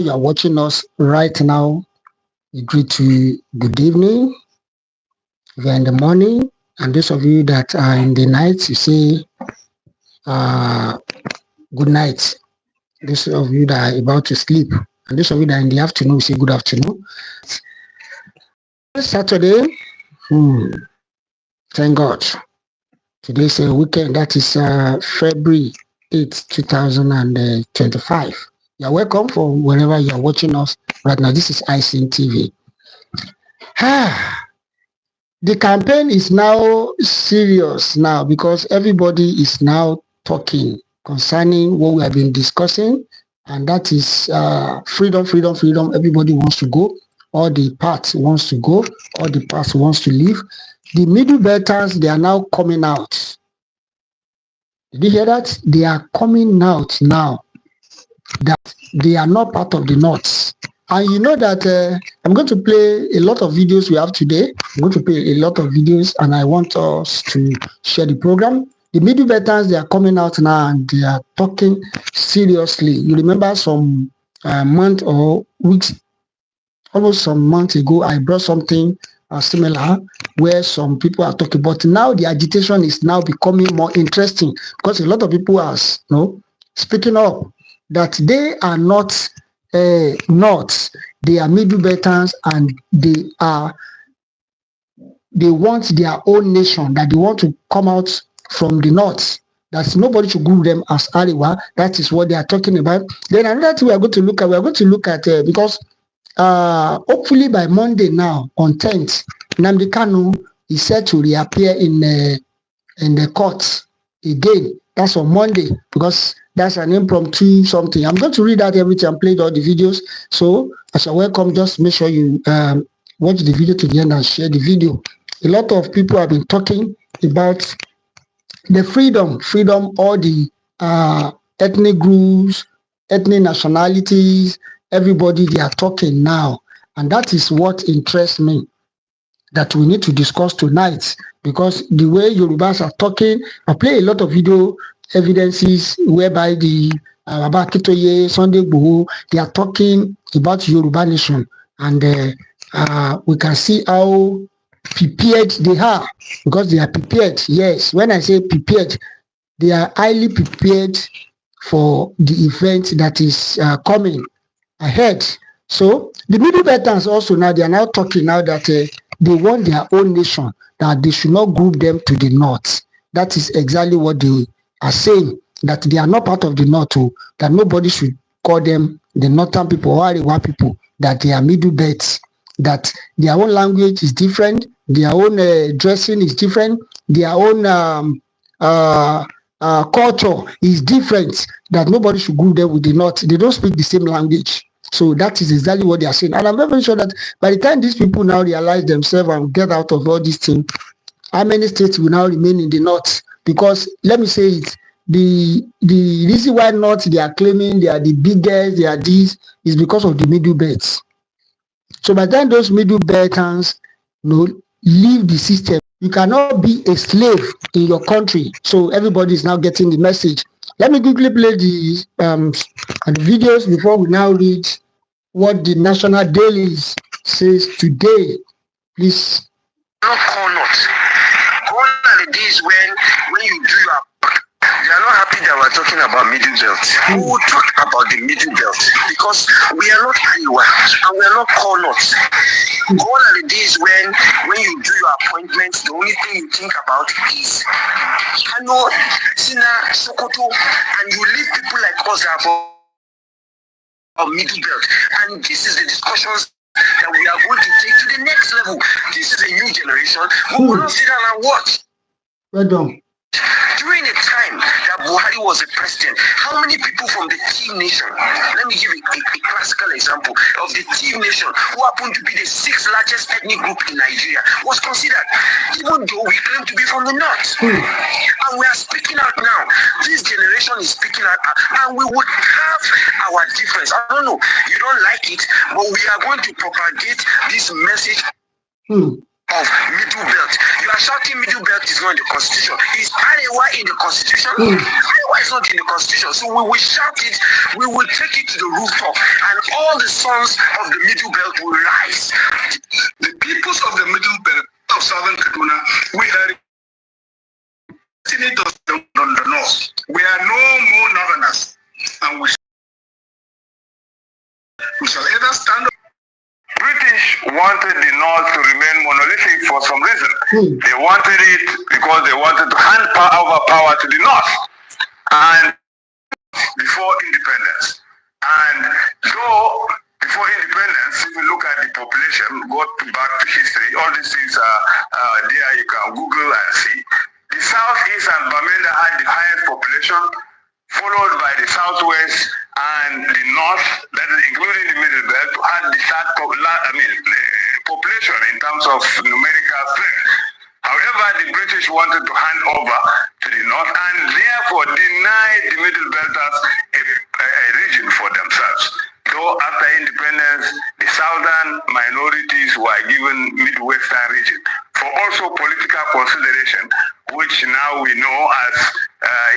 You are watching us right now, we greet you good evening. If you're in the morning, and those of you that are in the night, you say uh, good night. Those of you that are about to sleep, and those of you that are in the afternoon, you say good afternoon. Saturday, thank God. Today's a weekend, that is February 8th, 2025. You're welcome from wherever you are watching us right now. This is ICN TV. The campaign is now serious now because everybody is now talking concerning what we have been discussing, and that is freedom, freedom, freedom. Everybody wants to go. All the parts wants to go. All the parts wants to leave. The middle Beltans, they are now coming out. Did you hear that? They are coming out now that they are not part of the North. And you know that I'm going to play a lot of videos we have today. I'm going to play a lot of videos, and I want us to share the program. The middle veterans, they are coming out now and they are talking seriously. You remember some month or weeks, almost some months ago, I brought something similar where some people are talking, but now the agitation is now becoming more interesting because a lot of people are speaking up that they are not North, they are middle veterans, and they want their own nation, that they want to come out from the North. That nobody should group them as Ariwa. That is what they are talking about. Then another thing we are going to look at, because hopefully by Monday now on 10th, Nnamdi Kanu is set to reappear in the court again. That's on Monday because that's an impromptu something. I'm going to read out everything and play all the videos. So as you're welcome, just make sure you watch the video to the end and share the video. A lot of people have been talking about the freedom, all the ethnic groups, ethnic nationalities, everybody, they are talking now. And that is what interests me, that we need to discuss tonight, because the way Yorubas are talking, I play a lot of video evidences whereby the Abakitoye, Sunday Igboho, they are talking about Yoruba nation, and we can see how prepared they are, because they are prepared. Yes, when I say prepared, they are highly prepared for the event that is coming ahead. So the middle veterans also now, they are now talking now that they want their own nation, that they should not group them to the North. That is exactly what they are saying, that they are not part of the North, that nobody should call them the Northern people or Ariwa people, that they are middle belts, that their own language is different, their own dressing is different, their own culture is different, that nobody should group them with the North. They don't speak the same language. So that is exactly what they are saying. And I'm very sure that by the time these people now realize themselves and get out of all these things, how many states will now remain in the North? Because let me say it, the reason why North, they are claiming they are the biggest, they are this, is because of the middle belts. So by the time those middle beltans leave the system, you cannot be a slave in your country. So everybody is now getting the message. Let me quickly play the videos before we now read what the National Dailies says today. Please. Not call not. Gone are the days when you do your work. You are not happy that we're talking about middle belt. We will talk about the middle belt because we are not Iowa and we are not call not. Gone are the days when you do your appointments, the only thing you think about is Kano, Sina, Sokoto, and you leave people like us that are middle belt. And this is the discussions that we are going to take to the next level. This is a new generation. We will not sit down and watch. Well done. During the time that Buhari was a president, how many people from the Team Nation, let me give a classical example of the Team Nation, who happened to be the 6th largest ethnic group in Nigeria, was considered, even though we claim to be from the North. And we are speaking out now. This generation is speaking out, and we would have our difference. I don't know, you don't like it, but we are going to propagate this message. of middle belt. You are shouting middle belt is not in the constitution. Is Arewa in the constitution? Arewa is not in the constitution. So we will shout it, we will take it to the rooftop, and all the sons of the middle belt will rise. The peoples of the middle belt of southern Kaduna, we are senators on the north. We are no more northerners, and we shall either stand up. British wanted the North to remain monolithic for some reason. They wanted it because they wanted to hand over power to the North, and before independence. And so, before independence, if you look at the population, go back to history, all these things are there, you can Google and see. The Southeast and Bamenda had the highest population, followed by the Southwest and the North, that is including the Middle Belt, had the third population in terms of numerical strength. However, the British wanted to hand over to the North and therefore denied the Middle Belters a region for themselves. So after independence, the southern minorities were given Midwestern region for also political consideration, which now we know as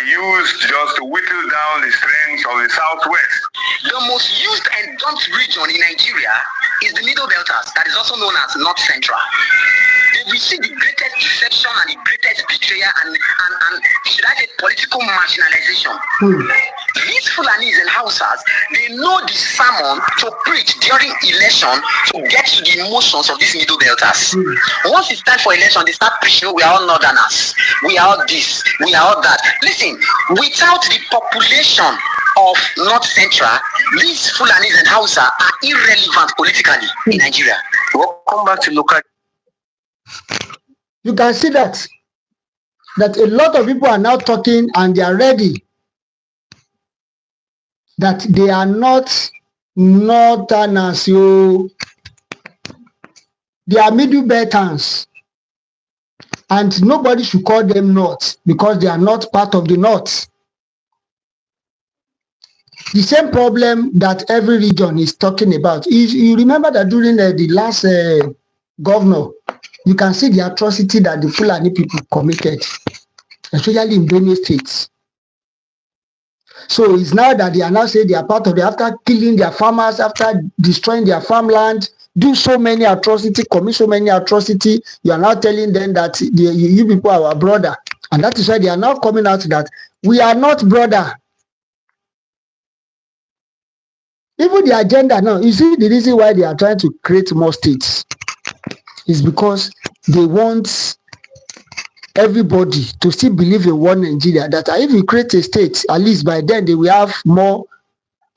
used just to whittle down the strength of the Southwest. The most used and dumped region in Nigeria is the Middle Belters, that is also known as North Central. They receive the greatest deception and the greatest betrayal and should I say political marginalization. These Fulanis and Hausas, they know the sermon to preach during election to get to the emotions of these Middle Belters. Once it's time for election, they start preaching, we are all Northerners, we are all this, we are all that. Listen, without the population of North Central, these Fulanis and Hausa are irrelevant politically in Nigeria. Welcome back to local. You can see that a lot of people are now talking and they are ready that they are not Northerners, they are Middle Beltans, and nobody should call them North because they are not part of the North. The same problem that every region is talking about. You remember that during the last governor, you can see the atrocity that the Fulani people committed, especially in Benue State. So it's now that they are now saying they are part of it after killing their farmers, after destroying their farmland, do so many atrocities, commit so many atrocities. You are now telling them that you people are our brother. And that is why they are now coming out that we are not brother. Even the agenda now, you see the reason why they are trying to create more states is because they want everybody to still believe in one Nigeria, that if you create a state, at least by then they will have more.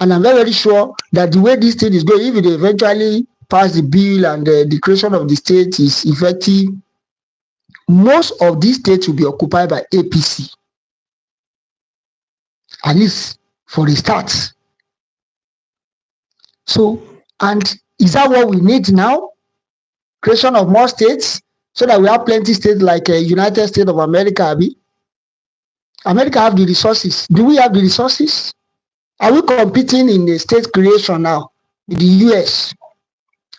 And I'm very sure that the way this state is going, if they eventually pass the bill and the creation of the state is effective, most of these states will be occupied by APC, at least for the start. So, and is that what we need now? Creation of more states so that we have plenty states like United States of America. America have the resources. Do we have the resources? Are we competing in the state creation now with the US?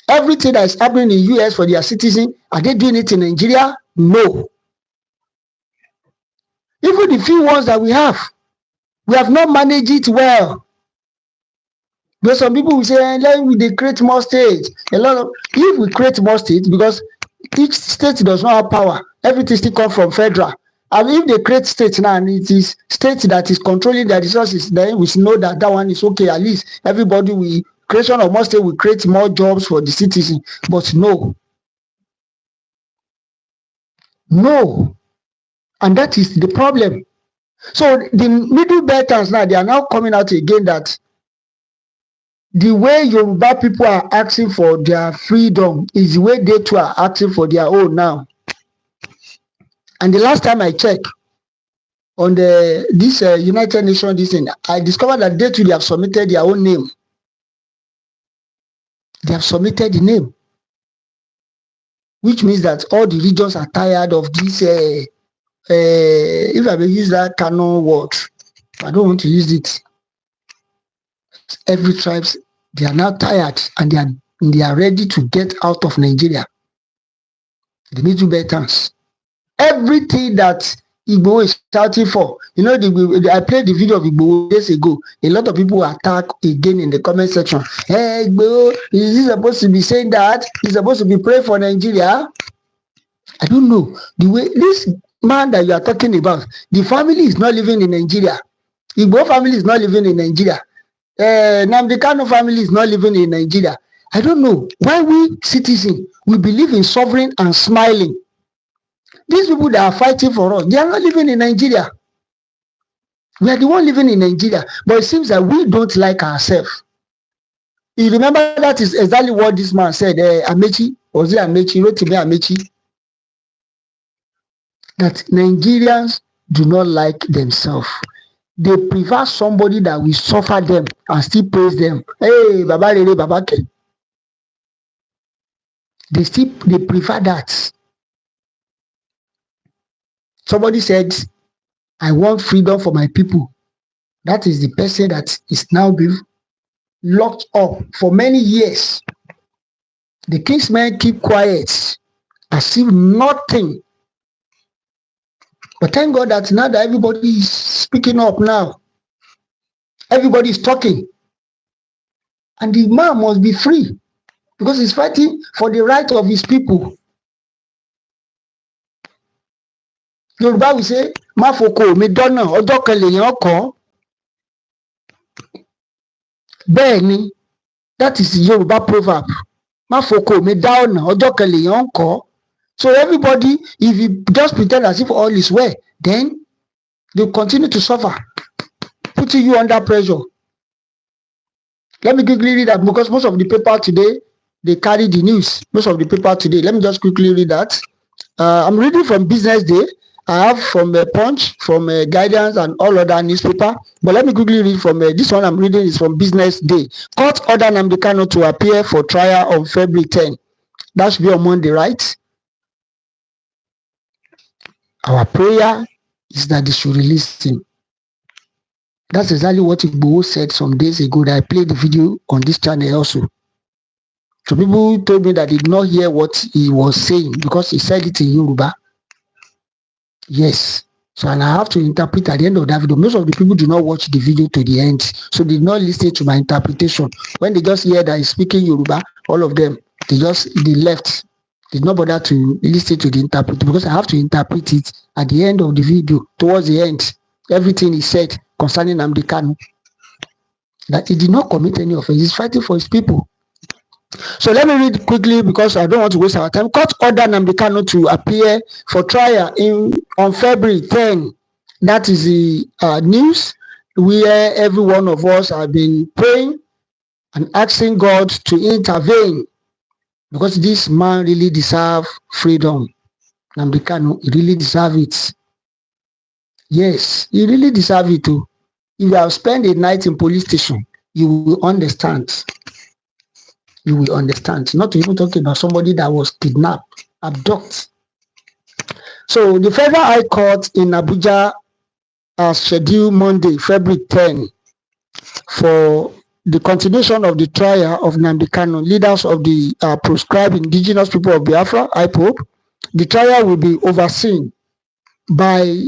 Everything that is happening in the US for their citizens, are they doing it in Nigeria? No. Even the few ones that we have not managed it well. Because some people will say, let we create more states. If we create more states, because each state does not have power, everything still comes from federal. And if they create states now, and it is states that is controlling their resources, then we should know that one is okay. At least everybody creation of more states will create more jobs for the citizens. But no. And that is the problem. So the Middle Beltans now, they are now coming out again that the way Yoruba people are asking for their freedom is the way they too are asking for their own now. And the last time I checked on this United Nations thing, I discovered that they too have submitted their own name. They have submitted the name, which means that all the regions are tired of this. If I may use that Kanu word, I don't want to use it. Every tribes, they are now tired and they are ready to get out of Nigeria. the middle Beltans. Everything that Igbo is shouting for. You know, I played the video of Igbo days ago. A lot of people attack again in the comment section. Hey, Igbo, is he supposed to be saying that? He's supposed to be praying for Nigeria? I don't know. The way this man that you are talking about, the family is not living in Nigeria. Igbo family is not living in Nigeria. Nnamdi Kanu family is not living in Nigeria. I don't know why we citizens, we believe in sovereign and smiling. These people that are fighting for us, they are not living in Nigeria. We are the one living in Nigeria. But it seems that we don't like ourselves. You remember that is exactly what this man said, Amechi, was it Amechi? Wrote to me Amechi. That Nigerians do not like themselves. They prefer somebody that will suffer them and still praise them. Hey, Baba Rere, Baba Ken. They prefer that. Somebody said, I want freedom for my people. That is the person that is now being locked up for many years. The kingsmen keep quiet as if nothing. But thank God that now that everybody is speaking up now, everybody is talking. And the man must be free because he's fighting for the right of his people. Yoruba will say, Mafoko, mi dọ́nà, ọjọ́ kan lèèyàn kọ́. Bẹ́ẹ̀ni, that is the Yoruba proverb. Mafoko, mi dá ọ̀nà, ọjọ́ kan lèèyàn kọ́. So everybody, if you just pretend as if all is well, then they continue to suffer, putting you under pressure. Let me quickly read that because most of the paper today, they carry the news. Most of the paper today. Let me just quickly read that. I'm reading from Business Day. I have from Punch, from Guidance and all other newspaper. But let me quickly read from this one I'm reading is from Business Day. Court order Nnamdi Kanu to appear for trial on February 10. That should be on Monday, right? Our prayer is that they should release him. That's exactly what Igbo said some days ago that I played the video on this channel also. So people told me that they did not hear what he was saying because he said it in Yoruba. Yes. So and I have to interpret at the end of that video. Most of the people do not watch the video to the end. So they did not listen to my interpretation. When they just hear that he's speaking Yoruba, all of them, they left. Did not bother to listen to the interpreter because I have to interpret it at the end of the video, towards the end. Everything he said concerning Nnamdi Kanu, that he did not commit any offense. He's fighting for his people. So let me read quickly because I don't want to waste our time. Court order Nnamdi Kanu to appear for trial on February 10. That is the news where every one of us have been praying and asking God to intervene because this man really deserves freedom. Nnamdi Kanu, he really deserves it. Yes, he really deserves it too. If you have spent a night in police station, you will understand. You will understand. Not even talking about somebody that was kidnapped, abducted. So the Federal High Court in Abuja has scheduled Monday, February 10, for the continuation of the trial of Nnamdi Kanu, leaders of the proscribed indigenous people of Biafra, IPOB. The trial will be overseen by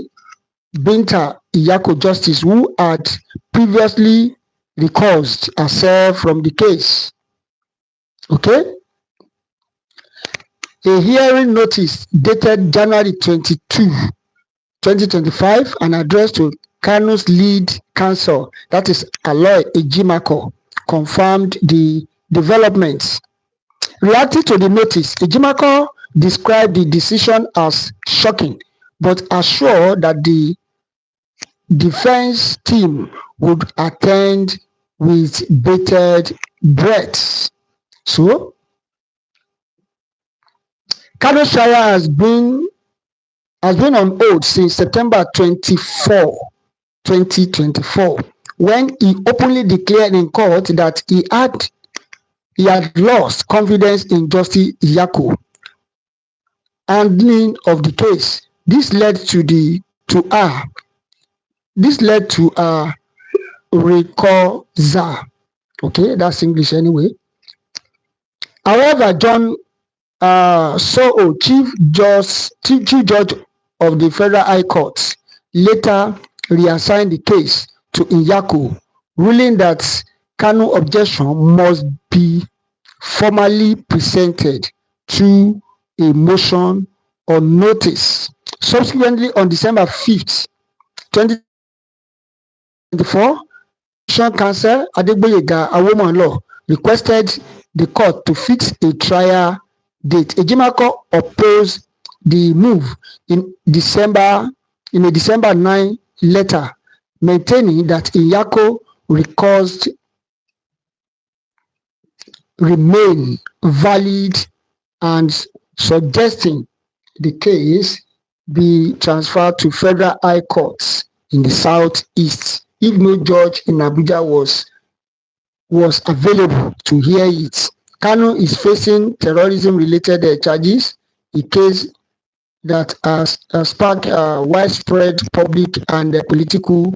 Binta Iyako Justice, who had previously recused herself from the case. Okay? A hearing notice dated January 22, 2025, and addressed to Kanu's lead counsel, that is Aloy Ejimako, confirmed the developments. Reacting to the notice, Ejimako described the decision as shocking, but assured that the defense team would attend with bated breath. So, Kanu's trial has been on hold since September 24, 2024, when he openly declared in court that he had lost confidence in Justice Iyako handling of the case. This led to a recusal. Okay, that's English anyway. However, John Chief Judge of the Federal High Court later reassigned the case to Nyako, ruling that Kanu objection must be formally presented through a motion or notice. Subsequently, on December 5th, 2024, Session Counsel Adegboyega Awomolo requested the court to fix a trial date. Ejimako opposed the move in a December 9 letter, maintaining that Nyako request remain valid and suggesting the case be transferred to federal high courts in the southeast if no judge in Abuja was available to hear it. Kanu is facing terrorism-related charges, a case that has sparked widespread public and political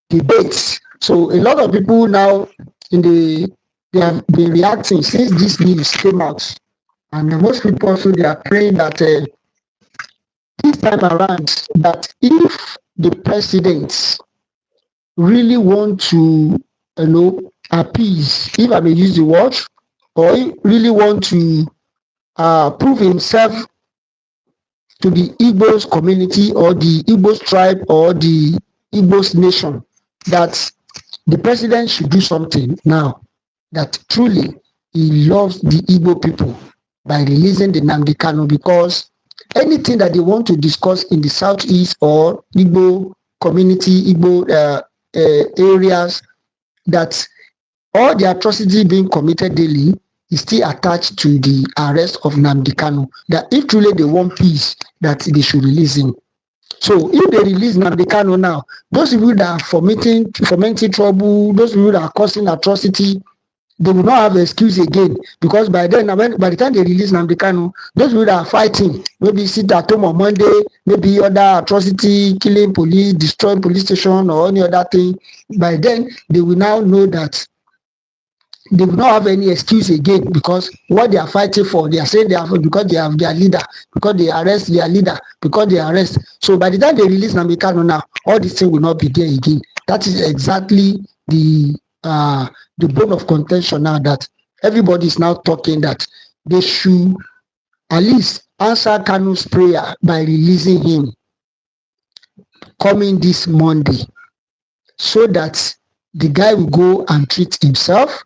debates. So a lot of people now they have been reacting since this news came out, and most people also they are praying that this time around that if the president really want to appease, if I may use the word, or he really want to prove himself to the Igbos community or the Igbos tribe or the Igbos nation, that the president should do something now, that truly he loves the Igbo people by releasing the Nnamdi Kanu, because anything that they want to discuss in the southeast or Igbo community, Igbo areas, that all the atrocity being committed daily is still attached to the arrest of Nnamdi Kanu, that if truly they want peace, that they should release him. So if they release Nnamdi Kanu now, those people that are fomenting trouble, those people that are causing atrocity, they will not have an excuse again, because by then, by the time they release Nnamdi Kanu, those people that are fighting, maybe sit at home on Monday, maybe other atrocity, killing police, destroying police station or any other thing, by then they will now know that they will not have any excuse again, because what they are fighting for, they are saying they are because they have their leader, because they arrest their leader, because they arrest. So by the time they release Nnamdi Kanu now, all these things will not be there again. That is exactly the bone of contention now, that everybody is now talking that they should at least answer Kanu's prayer by releasing him coming this Monday, so that the guy will go and treat himself,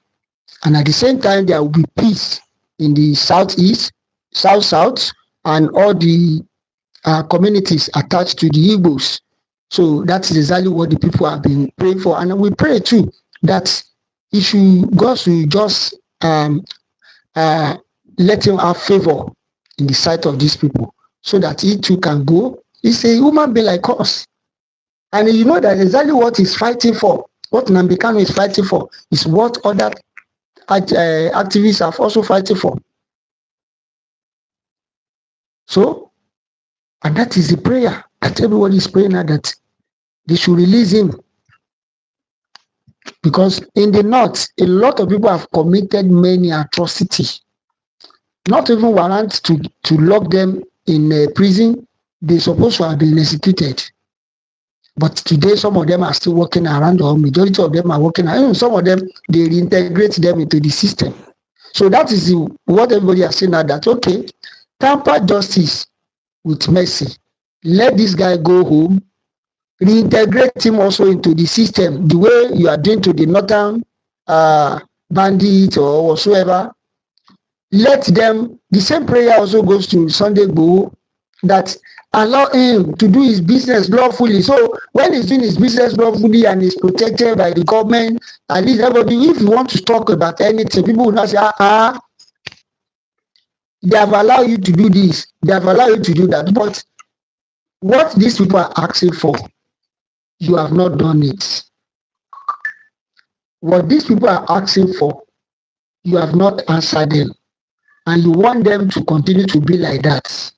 and at the same time there will be peace in the southeast, south, and all the communities attached to the Igbos. So that's exactly what the people have been praying for, and we pray too that God should just let him have favor in the sight of these people, so that he too can go. He's a human being like us, and you know that exactly what he's fighting for, what Nnamdi Kanu is fighting for, is what other activists are also fighting for. So, and that is the prayer that everybody is praying now, that they should release him. Because in the north, a lot of people have committed many atrocities. Not even warrant to lock them in prison. They're supposed to have been executed. But today, some of them are still walking around, or majority of them are walking around. Some of them, they reintegrate them into the system. So that is what everybody has seen now, that, okay, tamper justice with mercy. Let this guy go home, reintegrate him also into the system, the way you are doing to the northern bandits or whatsoever. Let them, the same prayer also goes to Sunday Igboho, that allow him to do his business lawfully. So when he's doing his business lawfully and is protected by the government, at least everybody, if you want to talk about anything, people will not say, they have allowed you to do this, they have allowed you to do that. But what these people are asking for, you have not done it. What these people are asking for, you have not answered them. And you want them to continue to be like that.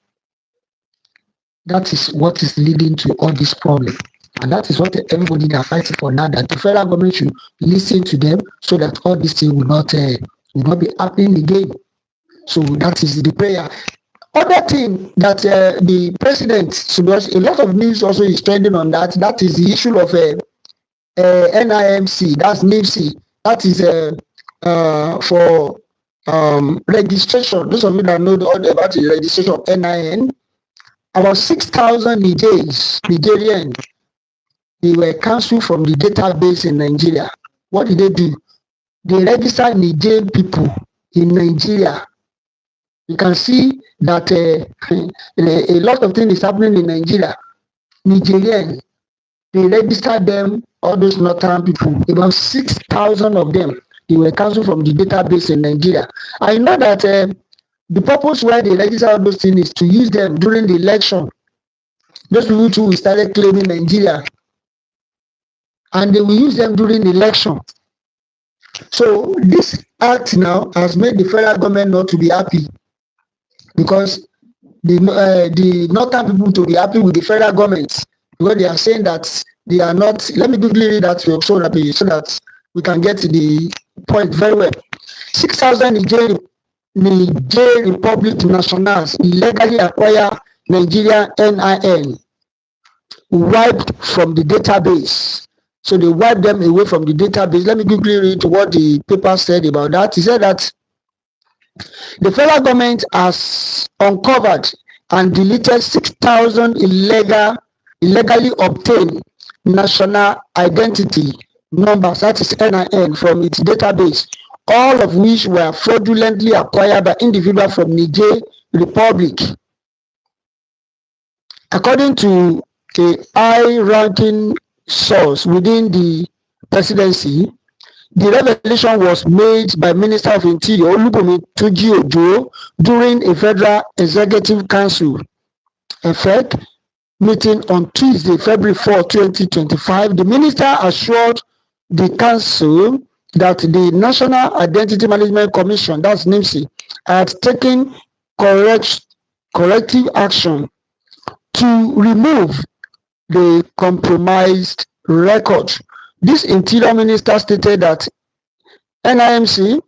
That is what is leading to all this problem. And that is what everybody they are fighting for now, that the federal government should listen to them, so that all these things will not be happening again. So that is the prayer. Other thing that the president, a lot of news also is trending on that. That is the issue of NIMC, that's NIMC. That is for registration. Those of you that know all about the registration of NIN, about 6,000 Nigerians, they were cancelled from the database in Nigeria. What did they do? They registered Nigerian people in Nigeria. You can see that a lot of things is happening in Nigeria. Nigerians, they registered them, all those northern people, about 6,000 of them, they were cancelled from the database in Nigeria. I know that the purpose why they register all those things is to use them during the election. Those people too started claiming Nigeria, and they will use them during the election. So this act now has made the federal government not to be happy, because the northern people to be happy with the federal government, because they are saying that they are not. Let me quickly read that so that we can get to the point very well. 6,000 Niger Republic nationals illegally acquire Nigeria NIN, wiped from the database. So they wiped them away from the database. Let me quickly read what the paper said about that. He said that the federal government has uncovered and deleted 6,000 illegally obtained national identity numbers, that is NIN, from its database, all of which were fraudulently acquired by individuals from Niger Republic. According to a high-ranking source within the presidency, the revelation was made by Minister of Interior Olubunmi Tunji Ojo during a Federal Executive Council (EFEC) meeting on Tuesday, February 4, 2025. The minister assured the council that the National Identity Management Commission, that's NIMC, had taken corrective action to remove the compromised record. This Interior Minister stated that NIMC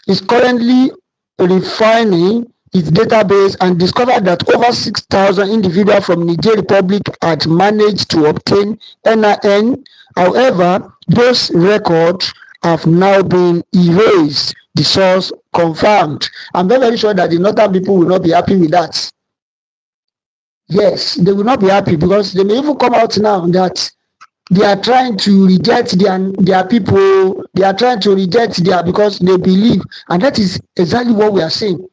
is currently refining its database and discovered that over 6,000 individuals from Niger Republic had managed to obtain NIN. However, those records have now been erased, the source confirmed. I'm very sure that the northern people will not be happy with that. Yes, they will not be happy, because they may even come out now that they are trying to reject their people. They are trying to reject because they believe, and that is exactly what we are saying.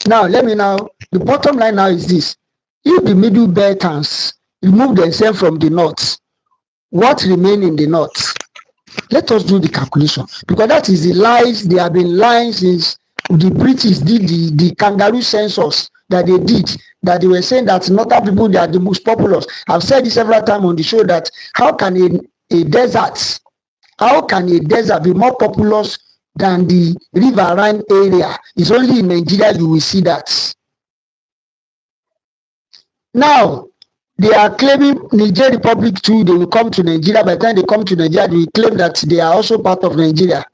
Now, the bottom line now is this: if the middle Beltans remove themselves from the north, what remain in the north? Let us do the calculation, because that is the lies. They have been lying since the British did the kangaroo census that they did, that they were saying that northern people, they are the most populous. I've said this several times on the show, that how can a desert be more populous than the riverine area? It's only in Nigeria you will see that. Now, they are claiming Niger Republic too, they will come to Nigeria. By the time they come to Nigeria, they will claim that they are also part of Nigeria.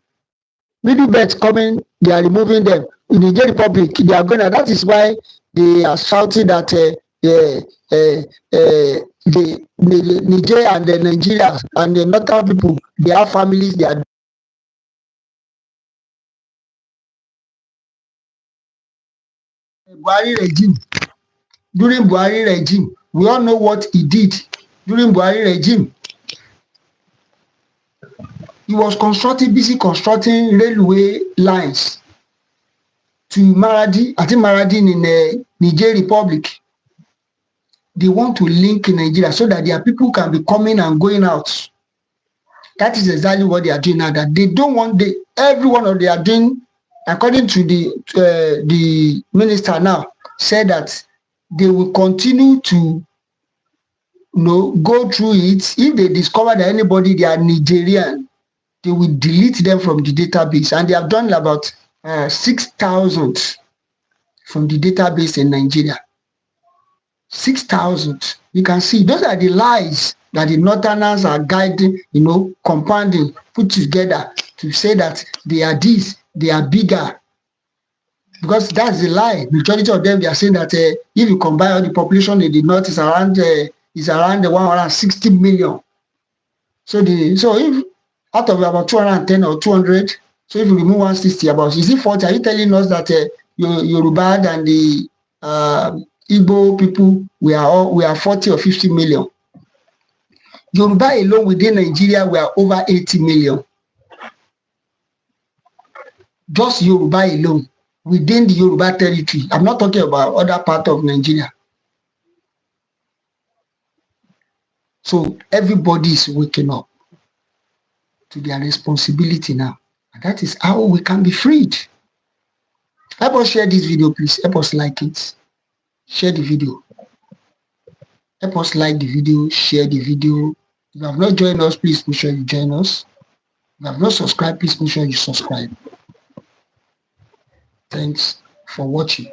Middle belt coming, they are removing them. In Niger Republic, they are going to, that is why they are shouting that the Niger and the Nigeria and the northern people, they have families, they are Buhari regime. During Buhari regime, we all know what he did during Buhari regime. He was busy constructing railway lines to Maradi, I think Maradi in Niger Republic. They want to link Nigeria so that their people can be coming and going out. That is exactly what they are doing now. That they don't want everyone of they are doing, according to the minister now, said that they will continue to go through it. If they discover that anybody they are Nigerian, they will delete them from the database, and they have done about 6,000 from the database in Nigeria. 6,000. You can see those are the lies that the northerners are guiding, compounding, put together to say that they are this, they are bigger. because that's the lie. Majority of them, they are saying that if you combine all the population in the north, is around 160 million. So if out of about 210 or 200, so if you remove 160, about, is it 40? Are you telling us that Yoruba and the Igbo people, we are 40 or 50 million? Yoruba alone within Nigeria, we are over 80 million. Just Yoruba alone within the Yoruba territory. I'm not talking about other part of Nigeria. So everybody is waking up to their responsibility now. And that is how we can be freed. Help us share this video, please. Help us like it. Share the video. Help us like the video, share the video. If you have not joined us, please make sure you join us. If you have not subscribed, please make sure you subscribe. Thanks for watching.